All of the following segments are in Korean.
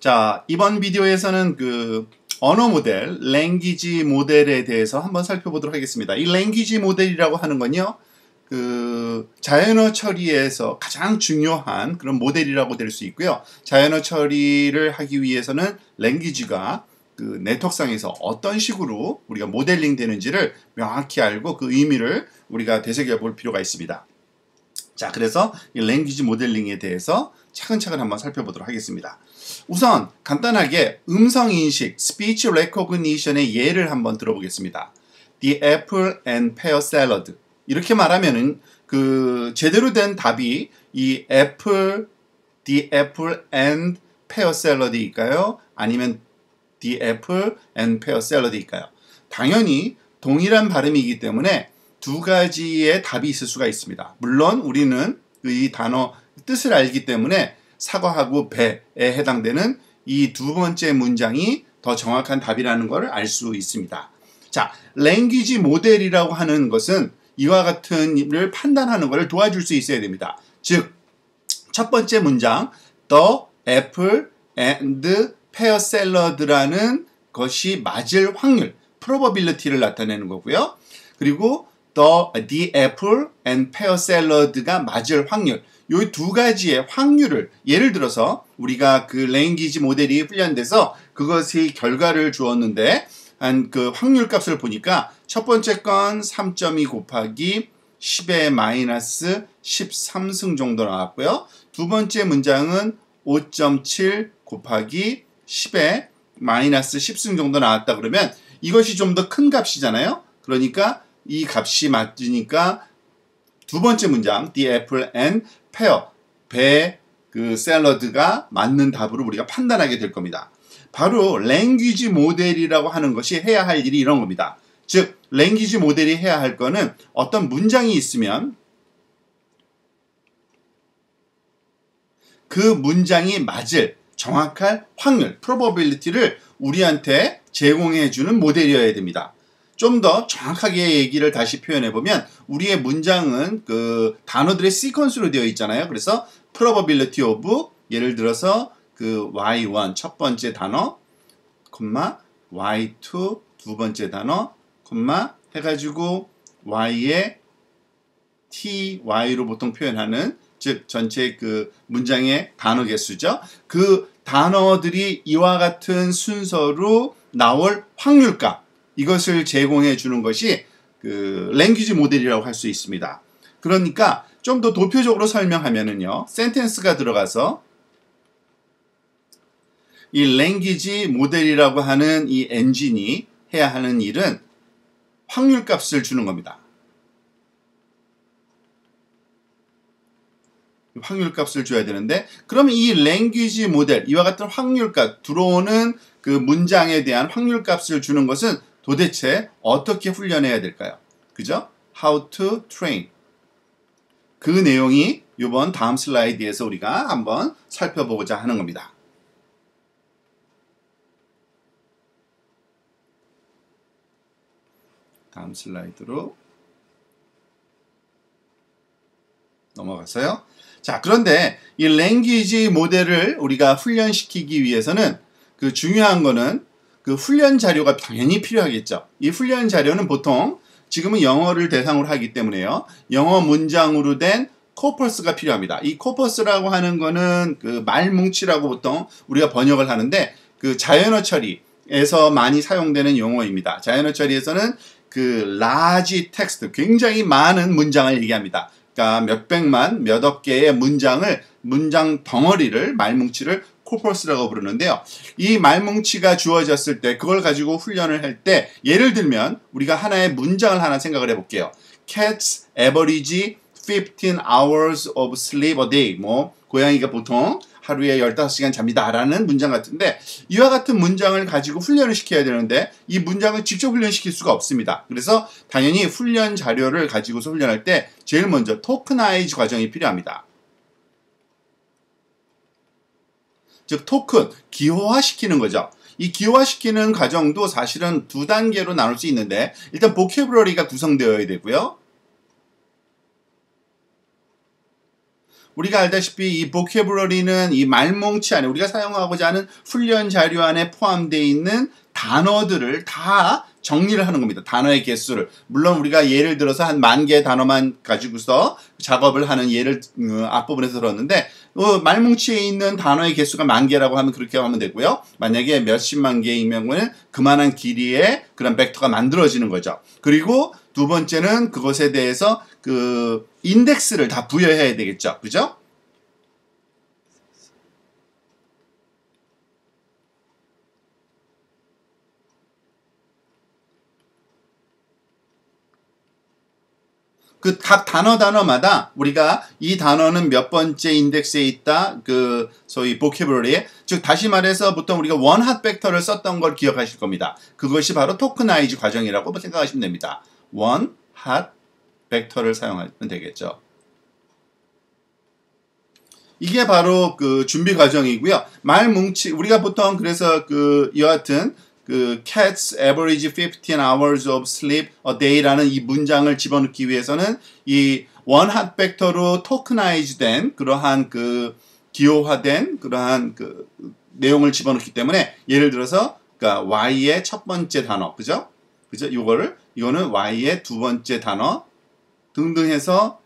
자, 이번 비디오에서는 그 언어 모델, 랭귀지 모델에 대해서 한번 살펴보도록 하겠습니다. 이 랭귀지 모델이라고 하는 건요, 그 자연어 처리에서 가장 중요한 그런 모델이라고 될 수 있고요. 자연어 처리를 하기 위해서는 랭귀지가 그 네트워크상에서 어떤 식으로 우리가 모델링 되는지를 명확히 알고 그 의미를 우리가 되새겨 볼 필요가 있습니다. 자, 그래서 이 랭귀지 모델링에 대해서 차근차근 한번 살펴보도록 하겠습니다. 우선 간단하게 음성인식, speech recognition의 예를 한번 들어보겠습니다. The apple and pear salad. 이렇게 말하면은 그 제대로 된 답이 이 apple, the apple and pear salad일까요? 아니면 the apple and pear salad일까요? 당연히 동일한 발음이기 때문에 두 가지의 답이 있을 수가 있습니다. 물론 우리는 이 단어 뜻을 알기 때문에 사과하고 배에 해당되는 이 두 번째 문장이 더 정확한 답이라는 것을 알 수 있습니다. 자, 랭귀지 모델이라고 하는 것은 이와 같은 일을 판단하는 것을 도와줄 수 있어야 됩니다. 즉, 첫 번째 문장 The apple and pear salad라는 것이 맞을 확률, probability를 나타내는 거고요. 그리고 the apple and pear salad가 맞을 확률, 이 두 가지의 확률을, 예를 들어서 우리가 그 랭귀지 모델이 훈련돼서 그것의 결과를 주었는데 한 그 확률 값을 보니까 첫 번째 건 3.2 곱하기 10의 마이너스 13승 정도 나왔고요. 두 번째 문장은 5.7 곱하기 10의 마이너스 10승 정도 나왔다 그러면 이것이 좀 더 큰 값이잖아요. 그러니까 이 값이 맞으니까 두 번째 문장 The apple and pear, 배 그 샐러드가 맞는 답으로 우리가 판단하게 될 겁니다. 바로 랭귀지 모델이라고 하는 것이 해야 할 일이 이런 겁니다. 즉 랭귀지 모델이 해야 할 거는 어떤 문장이 있으면 그 문장이 맞을 정확한 확률, probability를 우리한테 제공해주는 모델이어야 됩니다. 좀 더 정확하게 얘기를 다시 표현해보면 우리의 문장은 그 단어들의 시퀀스로 되어 있잖아요. 그래서 probability of, 예를 들어서 그 y1 첫 번째 단어, y2 두 번째 단어, 해가지고 y의 ty로 보통 표현하는, 즉 전체 그 문장의 단어 개수죠. 그 단어들이 이와 같은 순서로 나올 확률값, 이것을 제공해 주는 것이 그 랭귀지 모델이라고 할 수 있습니다. 그러니까 좀 더 도표적으로 설명하면은요, 센텐스가 들어가서 이 랭귀지 모델이라고 하는 이 엔진이 해야 하는 일은 확률값을 주는 겁니다. 확률값을 줘야 되는데, 그러면 이 랭귀지 모델, 이와 같은 확률값, 들어오는 그 문장에 대한 확률값을 주는 것은 도대체 어떻게 훈련해야 될까요? 그죠? How to train. 그 내용이 이번 다음 슬라이드에서 우리가 한번 살펴보고자 하는 겁니다. 다음 슬라이드로 넘어가서요. 자, 그런데 이 랭귀지 모델을 우리가 훈련시키기 위해서는 그 중요한 거는 그 훈련 자료가 당연히 필요하겠죠. 이 훈련 자료는 보통 지금은 영어를 대상으로 하기 때문에요. 영어 문장으로 된 코퍼스가 필요합니다. 이 코퍼스라고 하는 거는 그 말뭉치라고 보통 우리가 번역을 하는데 그 자연어 처리에서 많이 사용되는 용어입니다. 자연어 처리에서는 그 large text, 굉장히 많은 문장을 얘기합니다. 그러니까 몇백만, 몇억 개의 문장 덩어리를, 말뭉치를 코퍼스라고 부르는데요. 이 말뭉치가 주어졌을 때 그걸 가지고 훈련을 할 때, 예를 들면 우리가 하나의 문장을 하나 생각을 해볼게요. Cats average 15 hours of sleep a day. 뭐 고양이가 보통 하루에 15시간 잡니다 라는 문장 같은데, 이와 같은 문장을 가지고 훈련을 시켜야 되는데 이 문장을 직접 훈련시킬 수가 없습니다. 그래서 당연히 훈련 자료를 가지고서 훈련할 때 제일 먼저 토크나이즈 과정이 필요합니다. 즉 토큰, 기호화시키는 거죠. 이 기호화시키는 과정도 사실은 두 단계로 나눌 수 있는데, 일단 보캐브러리가 구성되어야 되고요. 우리가 알다시피 이 보캐브러리는 이 말뭉치 안에 우리가 사용하고자 하는 훈련 자료 안에 포함되어 있는 단어들을 다 정리를 하는 겁니다. 단어의 개수를. 물론 우리가 예를 들어서 한 10,000개의 단어만 가지고서 작업을 하는 예를 앞부분에서 들었는데 말뭉치에 있는 단어의 개수가 10,000개라고 하면 그렇게 하면 되고요. 만약에 몇십만 개이면 그만한 길이의 그런 벡터가 만들어지는 거죠. 그리고 두 번째는 그것에 대해서 그 인덱스를 다 부여해야 되겠죠. 그죠? 그 각 단어마다 우리가 이 단어는 몇 번째 인덱스에 있다. 그 소위 보캐블러리에 즉 다시 말해서 보통 우리가 원핫 벡터를 썼던 걸 기억하실 겁니다. 그것이 바로 토크나이즈 과정이라고 생각하시면 됩니다. 원핫 벡터를 사용하면 되겠죠. 이게 바로 그 준비 과정이고요. 말뭉치 우리가 보통 그래서 그 여하튼 그 cats average 15 hours of sleep a day라는 이 문장을 집어넣기 위해서는 이 원핫 벡터로 토크나이즈된 그러한 그 기호화된 그러한 그 내용을 집어넣기 때문에 예를 들어서 그러니까 y의 첫 번째 단어 그죠? 이거는 y의 두 번째 단어 등등 해서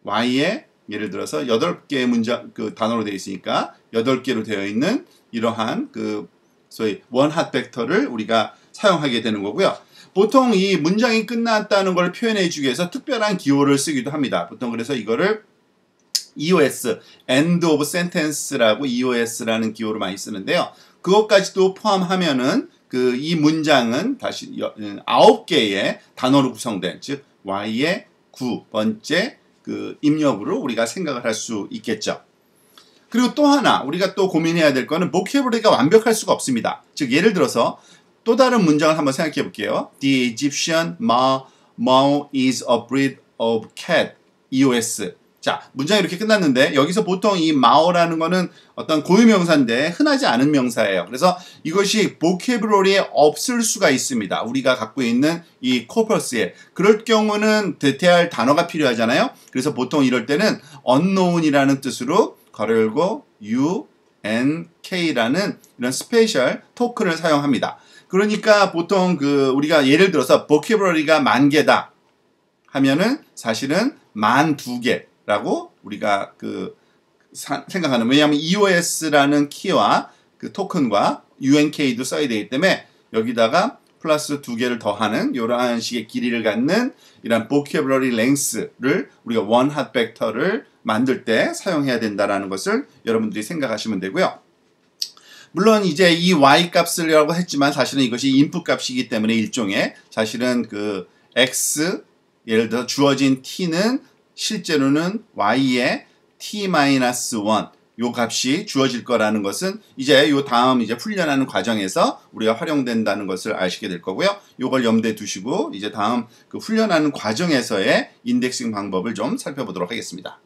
y의 예를 들어서 8개의 문장 그 단어로 되어 있으니까 8개로 되어 있는 이러한 그 소위 원핫 벡터를 우리가 사용하게 되는 거고요. 보통 이 문장이 끝났다는 걸 표현해 주기 위해서 특별한 기호를 쓰기도 합니다. 보통 그래서 이거를 EOS, End of Sentence라고 EOS라는 기호를 많이 쓰는데요. 그것까지도 포함하면은 그 이 문장은 다시 9개의 단어로 구성된 즉 Y의 9번째 그 입력으로 우리가 생각을 할 수 있겠죠. 그리고 또 하나 우리가 또 고민해야 될 거는 보캐블러리가 완벽할 수가 없습니다. 즉 예를 들어서 또 다른 문장을 한번 생각해 볼게요. The Egyptian Mao is a breed of cat. EOS. 자, 문장이 이렇게 끝났는데 여기서 보통 이 Mao라는 거는 어떤 고유명사인데 흔하지 않은 명사예요. 그래서 이것이 보캐블러리에 없을 수가 있습니다. 우리가 갖고 있는 이 코퍼스에. 그럴 경우는 대체할 단어가 필요하잖아요. 그래서 보통 이럴 때는 unknown이라는 뜻으로 괄호 열고 UNK라는 이런 스페셜 토큰을 사용합니다. 그러니까 보통 그 우리가 예를 들어서 보캐블러리가 10,000개다 하면은 사실은 12,000개라고 우리가 그 생각하는 왜냐하면 EOS라는 키와 그 토큰과 UNK도 써야 되기 때문에 여기다가 플러스 2개를 더하는 이러한 식의 길이를 갖는 이런 보캐블러리 랭스를 우리가 원핫 벡터를 만들 때 사용해야 된다라는 것을 여러분들이 생각하시면 되고요. 물론 이제 이 y 값을이라고 했지만 사실은 이것이 인풋 값이기 때문에 일종의 사실은 그 x 예를 들어 주어진 t는 실제로는 y의 t-1 요 값이 주어질 거라는 것은 이제 요 다음 이제 훈련하는 과정에서 우리가 활용된다는 것을 아시게 될 거고요. 요걸 염두에 두시고 이제 다음 그 훈련하는 과정에서의 인덱싱 방법을 좀 살펴보도록 하겠습니다.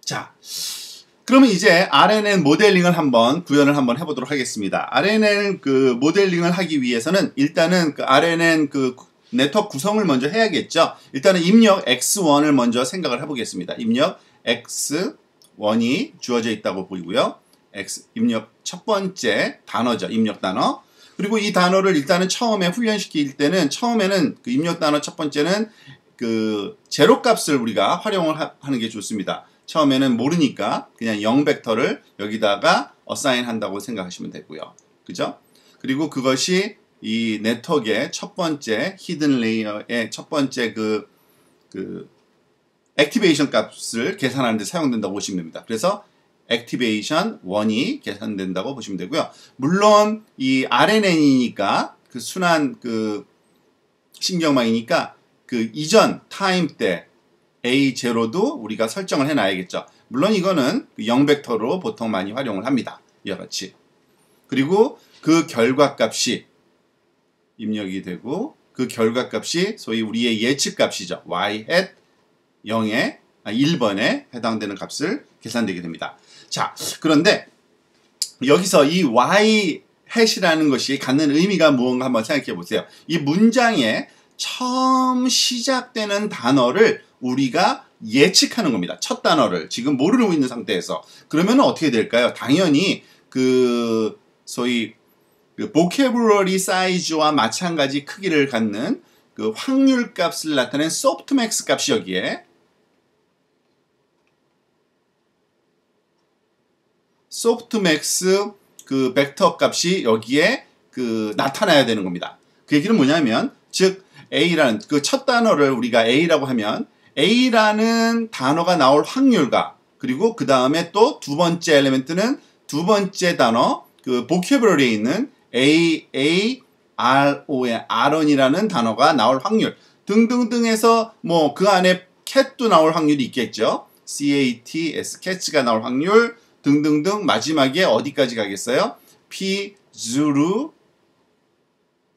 자, 그러면 이제 RNN 모델링을 구현을 한번 해보도록 하겠습니다. RNN 그 모델링을 하기 위해서는 일단은 그 RNN 그 네트워크 구성을 먼저 해야겠죠. 일단은 입력 X1을 먼저 생각을 해보겠습니다. 입력 X1이 주어져 있다고 보이고요. 입력 첫 번째 단어죠. 입력 단어. 그리고 이 단어를 일단은 처음에 훈련시킬 때는 처음에는 그 입력 단어 첫 번째는 그 제로 값을 우리가 활용을 하는 게 좋습니다. 처음에는 모르니까 그냥 0 벡터를 여기다가 어사인 한다고 생각하시면 되고요. 그죠? 그리고 그것이 이 네트워크의 첫 번째 히든 레이어의 첫 번째 그 액티베이션 값을 계산하는 데 사용된다고 보시면 됩니다. 그래서 액티베이션 1이 계산된다고 보시면 되고요. 물론 이 RNN이니까 그 순환 그 신경망이니까 그 이전 타임 때 A0도 우리가 설정을 해놔야겠죠. 물론 이거는 0벡터로 보통 많이 활용을 합니다. 이와 같이. 그리고 그 결과값이 입력이 되고 그 결과값이 소위 우리의 예측값이죠. y hat 1번에 해당되는 값을 계산되게 됩니다. 자, 그런데 여기서 이 y hat이라는 것이 갖는 의미가 무언가 한번 생각해 보세요. 이 문장에 처음 시작되는 단어를 우리가 예측하는 겁니다. 첫 단어를 지금 모르고 있는 상태에서. 그러면 어떻게 될까요? 당연히 그 소위 그 vocabulary 사이즈와 마찬가지 크기를 갖는 그 확률 값을 나타낸 softmax 값이 여기에 softmax 그 벡터 값이 여기에 그 나타나야 되는 겁니다. 그 얘기는 뭐냐면 즉 A라는 그 첫 단어를 우리가 A라고 하면 A라는 단어가 나올 확률과 그리고 그 다음에 또 두 번째 엘리멘트는 두 번째 단어 그 vocabulary에 있는 Ron이라는 단어가 나올 확률 등등등 해서 뭐 그 안에 cat도 나올 확률이 있겠죠. CATS, cat가 나올 확률 등등등 마지막에 어디까지 가겠어요? P, Zulu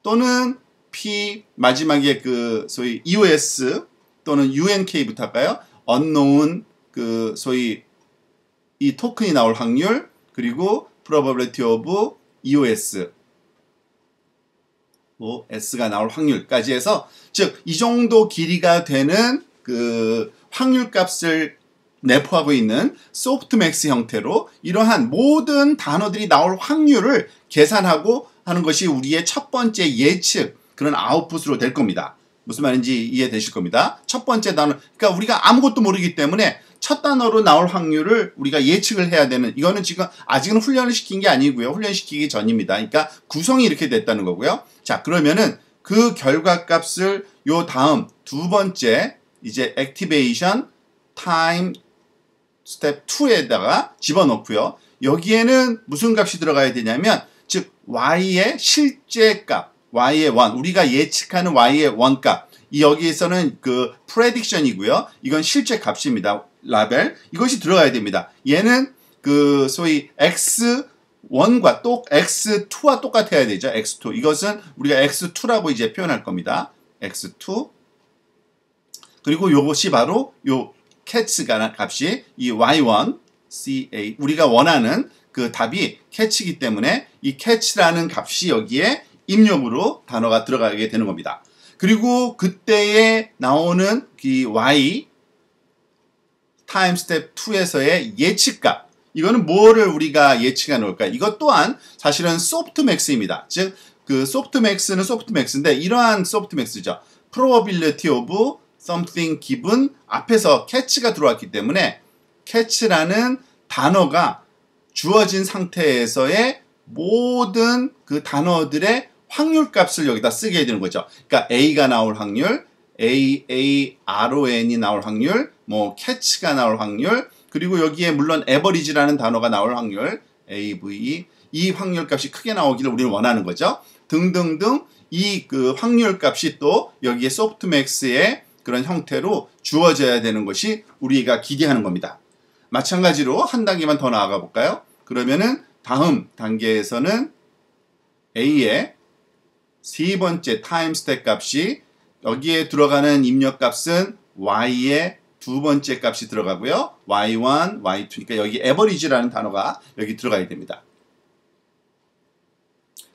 또는 P 마지막에 그 소위 EOS 또는 UNK부터 할까요? unknown 그 소위 이 토큰이 나올 확률 그리고 probability of EOS S가 나올 확률까지 해서 즉 이 정도 길이가 되는 그 확률 값을 내포하고 있는 소프트맥스 형태로 이러한 모든 단어들이 나올 확률을 계산하고 하는 것이 우리의 첫 번째 예측 그런 아웃풋으로 될 겁니다. 무슨 말인지 이해되실 겁니다. 첫 번째 단어 그러니까 우리가 아무것도 모르기 때문에 첫 단어로 나올 확률을 우리가 예측을 해야 되는 이거는 지금 아직은 훈련을 시킨 게 아니고요. 훈련시키기 전입니다. 그러니까 구성이 이렇게 됐다는 거고요. 자 그러면은 그 결과값을 요 다음 두 번째 이제 액티베이션 타임 스텝 2에다가 집어넣고요. 여기에는 무슨 값이 들어가야 되냐면 즉 y의 실제 값 y의 원 우리가 예측하는 y의 원값 이 여기에서는 그 prediction이고요. 이건 실제 값입니다. 라벨 이것이 들어가야 됩니다. 얘는 그 소위 x1과 또 x2와 똑같아야 되죠. x2 이것은 우리가 x2라고 이제 표현할 겁니다. x2 그리고 이것이 바로 요 catch가 값이 이 y1 ca 우리가 원하는 그 답이 catch이기 때문에 이 catch라는 값이 여기에 입력으로 단어가 들어가게 되는 겁니다. 그리고 그때에 나오는 이 y 타임 스텝 2에서의 예측값 이거는 뭐를 우리가 예측해 놓을까? 이것 또한 사실은 소프트맥스입니다. 즉 그 소프트맥스는 소프트맥스인데 이러한 소프트맥스죠. probability of something given 앞에서 catch가 들어왔기 때문에 catch라는 단어가 주어진 상태에서의 모든 그 단어들의 확률 값을 여기다 쓰게 되는 거죠. 그러니까 A가 나올 확률, AARON이 나올 확률, 뭐 catch가 나올 확률, 그리고 여기에 물론 average라는 단어가 나올 확률, AVE 이 확률 값이 크게 나오기를 우리는 원하는 거죠. 등등등 이 그 확률 값이 또 여기에 소프트맥스의 그런 형태로 주어져야 되는 것이 우리가 기대하는 겁니다. 마찬가지로 한 단계만 더 나아가 볼까요? 그러면은 다음 단계에서는 A의 세 번째 타임 스텝 값이 여기에 들어가는 입력 값은 Y의 두 번째 값이 들어가고요. Y1, Y2 그러니까 여기 average라는 단어가 여기 들어가야 됩니다.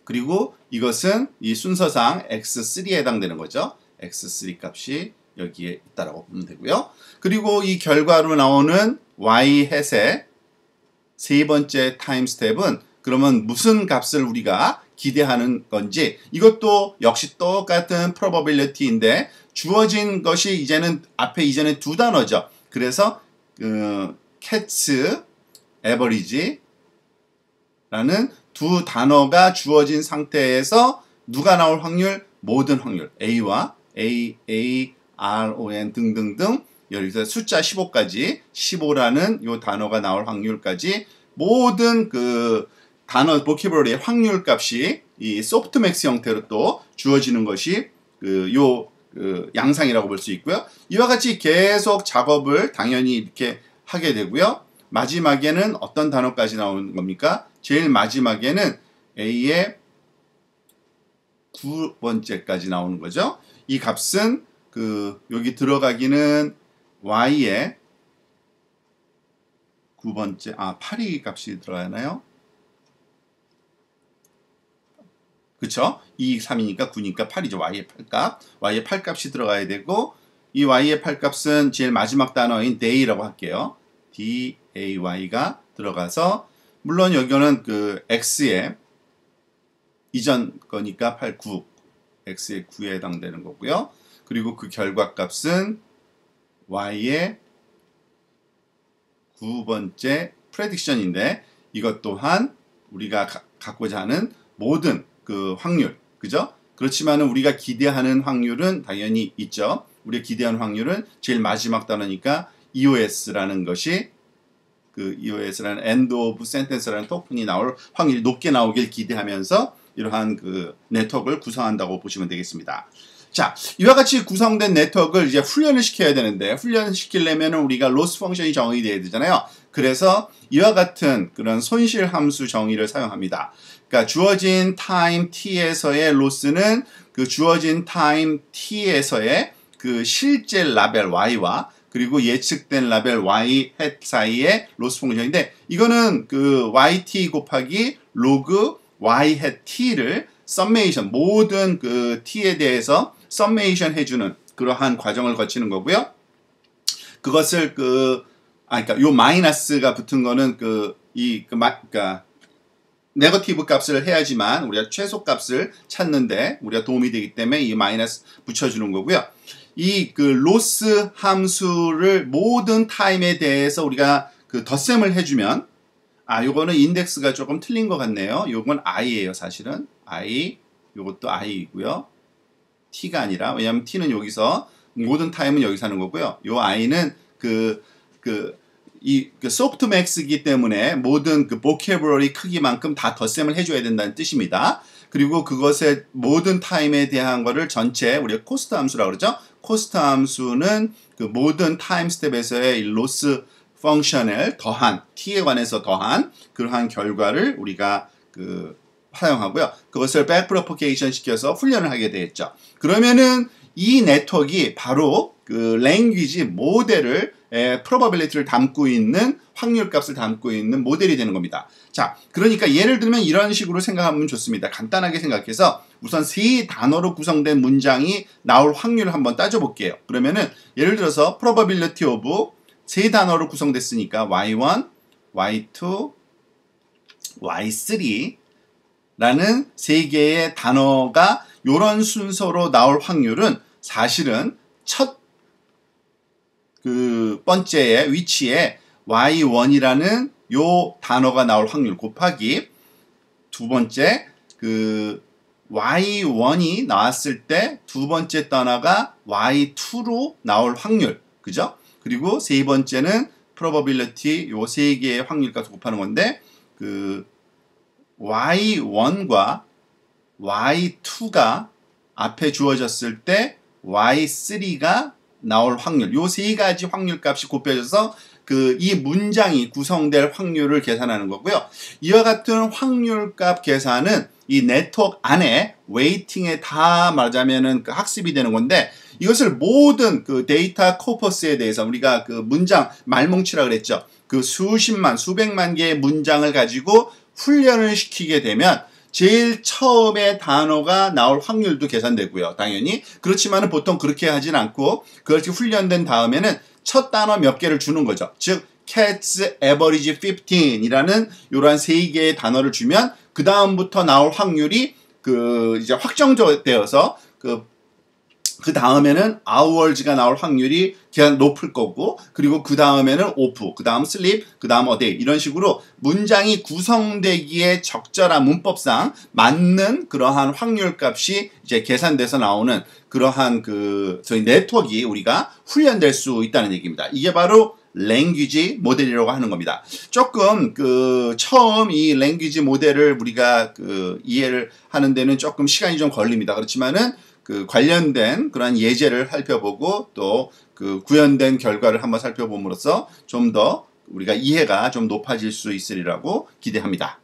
그리고 이것은 이 순서상 X3에 해당되는 거죠. X3 값이 여기에 있다라고 보면 되고요. 그리고 이 결과로 나오는 Y 햇의 세 번째 타임 스텝은 그러면 무슨 값을 우리가 기대하는 건지 이것도 역시 똑같은 probability인데 주어진 것이 이제는 앞에 이제는 두 단어죠. 그래서 catch, average라는 두 단어가 주어진 상태에서 누가 나올 확률? 모든 확률 A와 AARON 등등등 여기서 숫자 15까지 15라는 요 단어가 나올 확률까지 모든 그 단어 보키블러리의 확률 값이 이 소프트맥스 형태로 또 주어지는 것이 그 양상이라고 볼 수 있고요. 이와 같이 계속 작업을 당연히 이렇게 하게 되고요. 마지막에는 어떤 단어까지 나오는 겁니까? 제일 마지막에는 A의 9번째까지 나오는 거죠. 이 값은 여기 들어가기는 Y의 9번째, 8이 값이 들어가나요? 그쵸? 2, 3이니까 9니까 8이죠. y의 8값. y의 8값이 들어가야 되고 이 y의 8값은 제일 마지막 단어인 day라고 할게요. day가 들어가서 물론 여기는 그 x의 이전 거니까 8, 9 x의 9에 해당되는 거고요. 그리고 그 결과값은 y의 9번째 프레딕션인데 이것 또한 우리가 갖고자 하는 모든 그 확률, 그죠? 그렇지만은 우리가 기대하는 확률은 당연히 있죠. 우리가 기대하는 확률은 제일 마지막 단어니까 EOS라는 것이 그 EOS라는 End of Sentence라는 토큰이 나올 확률이 높게 나오길 기대하면서 이러한 그 네트워크를 구성한다고 보시면 되겠습니다. 자, 이와 같이 구성된 네트워크를 이제 훈련을 시켜야 되는데 훈련을 시키려면 우리가 로스 펑션이 정의되어야 되잖아요. 그래서 이와 같은 그런 손실 함수 정의를 사용합니다. 그러니까 주어진 타임 t에서의 로스는 그 주어진 타임 t에서의 그 실제 라벨 y와 그리고 예측된 라벨 y hat 사이의 로스 펑션인데 이거는 그 yt 곱하기 로그 y hat t를 썸메이션 모든 그 t에 대해서 썸메이션 해주는 그러한 과정을 거치는 거고요. 그것을 그러니까 요 마이너스가 붙은 거는 그러니까 네거티브 값을 해야지만 우리가 최소 값을 찾는데 우리가 도움이 되기 때문에 이 마이너스 붙여주는 거고요. 이 그 로스 함수를 모든 타임에 대해서 우리가 그 덧셈을 해주면 요거는 인덱스가 조금 틀린 것 같네요. 요건 i예요, 사실은. i, 요것도 i이고요. t가 아니라, 왜냐면 t는 여기서, 모든 타임은 여기서 하는 거고요. 요 i는 소프트맥스이기 때문에 모든 그 보캐버러리 크기만큼 다 덧셈을 해줘야 된다는 뜻입니다. 그리고 그것의 모든 타임에 대한 거를 전체, 우리가 코스트 함수라고 그러죠. 코스트 함수는 그 모든 타임 스텝에서의 로스 펑션을 더한, t에 관해서 더한 그러한 결과를 우리가 사용하고요. 그것을 백프로포게이션 시켜서 훈련을 하게 되겠죠. 그러면은 이 네트워크가 바로 그 랭귀지 모델을 probability를 담고 있는 확률값을 담고 있는 모델이 되는 겁니다. 자, 그러니까 예를 들면 이런 식으로 생각하면 좋습니다. 간단하게 생각해서 우선 세 단어로 구성된 문장이 나올 확률을 한번 따져볼게요. 그러면은 예를 들어서 probability of 세 단어로 구성됐으니까 y1, y2, y3 라는 세 개의 단어가 이런 순서로 나올 확률은 사실은 첫 번째의 위치에 y1이라는 요 단어가 나올 확률 곱하기 두 번째 y1이 나왔을 때 두 번째 단어가 y2로 나올 확률, 그죠? 그리고 세 번째는 probability 요 세 개의 확률값을 곱하는 건데 y1과 y2가 앞에 주어졌을 때 y3가 나올 확률, 요 세 가지 확률값이 곱해져서 이 문장이 구성될 확률을 계산하는 거고요. 이와 같은 확률값 계산은 이 네트워크 안에 웨이팅에 다 말하자면은 학습이 되는 건데 이것을 모든 데이터 코퍼스에 대해서 우리가 문장 말뭉치라 그랬죠. 수십만, 수백만 개의 문장을 가지고 훈련을 시키게 되면 제일 처음에 단어가 나올 확률도 계산되고요. 당연히. 그렇지만은 보통 그렇게 하진 않고 그렇게 훈련된 다음에는 첫 단어 몇 개를 주는 거죠. 즉 cats average 15이라는 요런 세 개의 단어를 주면 그 다음부터 나올 확률이 이제 확정되어서 그 다음에는 hours가 나올 확률이 그냥 높을 거고 그리고 그 다음에는 off, 그 다음 sleep, 그 다음 a day 이런 식으로 문장이 구성되기에 적절한 문법상 맞는 그러한 확률값이 이제 계산돼서 나오는 그러한 저희 네트워크가 우리가 훈련될 수 있다는 얘기입니다. 이게 바로 랭귀지 모델이라고 하는 겁니다. 조금 처음 이 랭귀지 모델을 우리가 이해를 하는 데는 조금 시간이 좀 걸립니다. 그렇지만은 관련된 그런 예제를 살펴보고 또 구현된 결과를 한번 살펴봄으로써 좀 더 우리가 이해가 좀 높아질 수 있으리라고 기대합니다.